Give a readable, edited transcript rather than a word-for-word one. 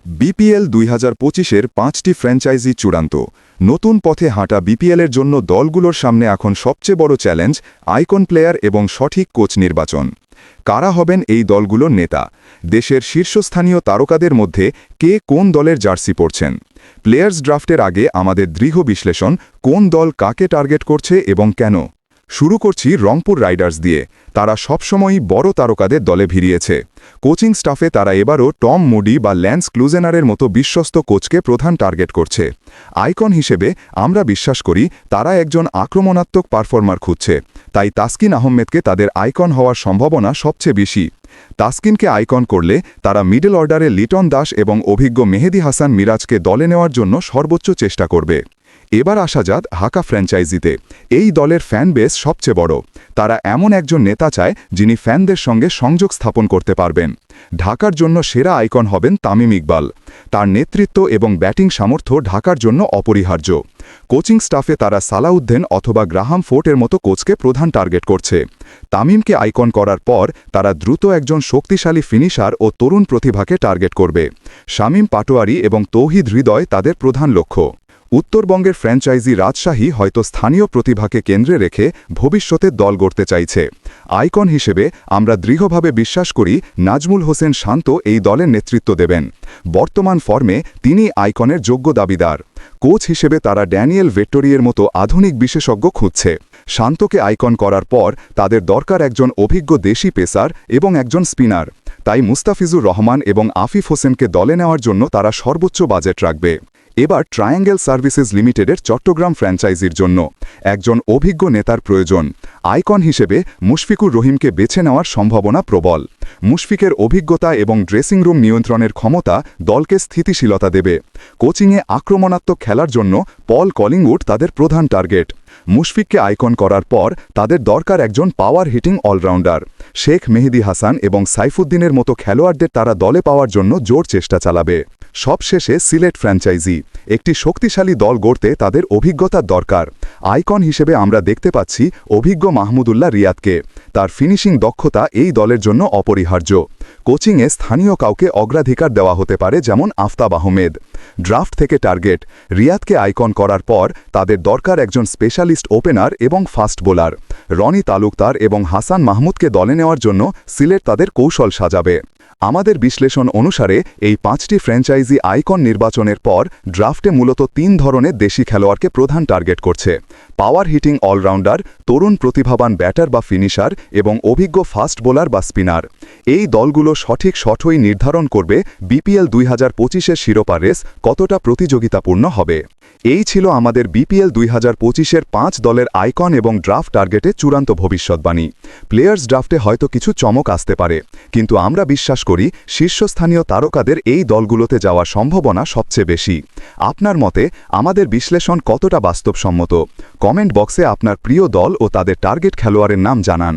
BPL ২০২৫-এর ৫টি franchise চূড়ান্ত। নতুন পথে হাঁটা বিপিএলের জন্য দলগুলোর সামনে এখন সবচেয়ে বড় চ্যালেঞ্জ আইকন প্লেয়ার এবং সঠিক কোচ নির্বাচন। কারা হবেন এই দলগুলোর নেতা? দেশের শীর্ষস্থানীয় তারকাদের মধ্যে কে কোন দলের জার্সি পরছেন? প্লেয়ার্স ড্রাফটের আগে আমাদের দৃঢ় বিশ্লেষণ, কোন দল কাকে টার্গেট করছে এবং কেন। শুরু করছি রংপুর রাইডার্স দিয়ে। তারা সবসময়ই বড় তারকাদের দলে ভিড়িয়েছে। কোচিং স্টাফে তারা এবারও টম মুডি বা ল্যান্স ক্লুজেনারের মতো বিশ্বস্ত কোচকে প্রধান টার্গেট করছে। আইকন হিসেবে আমরা বিশ্বাস করি তারা একজন আক্রমণাত্মক পারফর্মার খুঁজছে, তাই তাসকিন আহমেদকে তাদের আইকন হওয়ার সম্ভাবনা সবচেয়ে বেশি। তাসকিনকে আইকন করলে তারা মিডল অর্ডারে লিটন দাস এবং অভিজ্ঞ মেহেদী হাসান মিরাজকে দলে নেওয়ার জন্য সর্বোচ্চ চেষ্টা করবে। এবার আসা যাক ঢাকা ফ্র্যাঞ্চাইজিতে। এই দলের ফ্যান বেস সবচেয়ে বড়। তারা এমন একজন নেতা চায় যিনি ফ্যানদের সঙ্গে সংযোগ স্থাপন করতে পারবেন। ঢাকার জন্য সেরা আইকন হবেন তামিম ইকবাল। তার নেতৃত্ব এবং ব্যাটিং সামর্থ্য ঢাকার জন্য অপরিহার্য। কোচিং স্টাফে তারা সালাউদ্দিন অথবা গ্রাহাম ফোর্টের মতো কোচকে প্রধান টার্গেট করছে। তামিমকে আইকন করার পর তারা দ্রুত একজন শক্তিশালী ফিনিশার ও তরুণ প্রতিভাকে টার্গেট করবে। শামীম পাটোয়ারি এবং তৌহিদ হৃদয় তাদের প্রধান লক্ষ্য। উত্তরবঙ্গের ফ্র্যাঞ্চাইজি রাজশাহী হয়তো স্থানীয় প্রতিভাকে কেন্দ্রে রেখে ভবিষ্যতে দল গড়তে চাইছে। আইকন হিসেবে আমরা দৃঢ়ভাবে বিশ্বাস করি নাজমুল হোসেন শান্ত এই দলের নেতৃত্ব দেবেন। বর্তমান ফর্মে তিনি আইকনের যোগ্য দাবিদার। কোচ হিসেবে তারা ড্যানিয়েল ভেট্টোরিয়ের মতো আধুনিক বিশেষজ্ঞ খুঁজছে। শান্তকে আইকন করার পর তাদের দরকার একজন অভিজ্ঞ দেশি পেসার এবং একজন স্পিনার। তাই মুস্তাফিজুর রহমান এবং আফিফ হোসেনকে দলে নেওয়ার জন্য তারা সর্বোচ্চ বাজেট রাখবে। এবার ট্রায়াঙ্গেল সার্ভিসেস লিমিটেডের চট্টগ্রাম ফ্র্যাঞ্চাইজির জন্য একজন অভিজ্ঞ নেতার প্রয়োজন। আইকন হিসেবে মুশফিকুর রহিমকে বেছে নেওয়ার সম্ভাবনা প্রবল। মুশফিকের অভিজ্ঞতা এবং ড্রেসিং রুম নিয়ন্ত্রণের ক্ষমতা দলকে স্থিতিশীলতা দেবে। কোচিংয়ে আক্রমণাত্মক খেলার জন্য পল কলিংউড তাদের প্রধান টার্গেট। মুশফিককে আইকন করার পর তাদের দরকার একজন পাওয়ার হিটিং অলরাউন্ডার। শেখ মেহেদী হাসান এবং সাইফুদ্দিনের মতো খেলোয়াড়দের তারা দলে পাওয়ার জন্য জোর চেষ্টা চালাবে। সবশেষে সিলেট ফ্র্যাঞ্চাইজি। একটি শক্তিশালী দল গড়তে তাদের অভিজ্ঞতার দরকার। আইকন হিসেবে আমরা দেখতে পাচ্ছি অভিজ্ঞ মাহমুদুল্লাহ রিয়াদকে। তার ফিনিশিং দক্ষতা এই দলের জন্য অপরিহার্য। কোচিংয়ে স্থানীয় কাউকে অগ্রাধিকার দেওয়া হতে পারে, যেমন আফতাব আহমেদ। ড্রাফট থেকে টার্গেট রিয়াদকে আইকন করার পর তাদের দরকার একজন স্পেশালিস্ট ওপেনার এবং ফাস্ট বোলার। রনি তালুকদার এবং হাসান মাহমুদকে দলে নেওয়ার জন্য সিলেট তাদের কৌশল সাজাবে। আমাদের বিশ্লেষণ অনুসারে এই 5টি ফ্র্যাঞ্চাইজি আইকন নির্বাচনের পর ড্রাফটে মূলত 3 ধরনের দেশি খেলোয়াড়কে প্রধান টার্গেট করছে: পাওয়ার হিটিং অলরাউন্ডার, তরুণ প্রতিভাবান ব্যাটার বা ফিনিশার এবং অভিজ্ঞ ফাস্ট বোলার বা স্পিনার। এই দলগুলো সঠিক শটই নির্ধারণ করবে বিপিএল 2025-এর শিরোপা রেস কতটা প্রতিযোগিতাপূর্ণ হবে। এই ছিল আমাদের বিপিএল 2025-এর 5 দলের আইকন এবং ড্রাফট টার্গেটে চূড়ান্ত ভবিষ্যৎবাণী। প্লেয়ার্স ড্রাফটে হয়তো কিছু চমক আসতে পারে, কিন্তু আমরা বিশ্বাস করি শীর্ষস্থানীয় তারকাদের এই দলগুলোতে যাওয়ার সম্ভাবনা সবচেয়ে বেশি। আপনার মতে আমাদের বিশ্লেষণ কতটা বাস্তবসম্মত? কমেন্ট বক্সে আপনার প্রিয় দল ও তাদের টার্গেট খেলোয়াড়ের নাম জানান।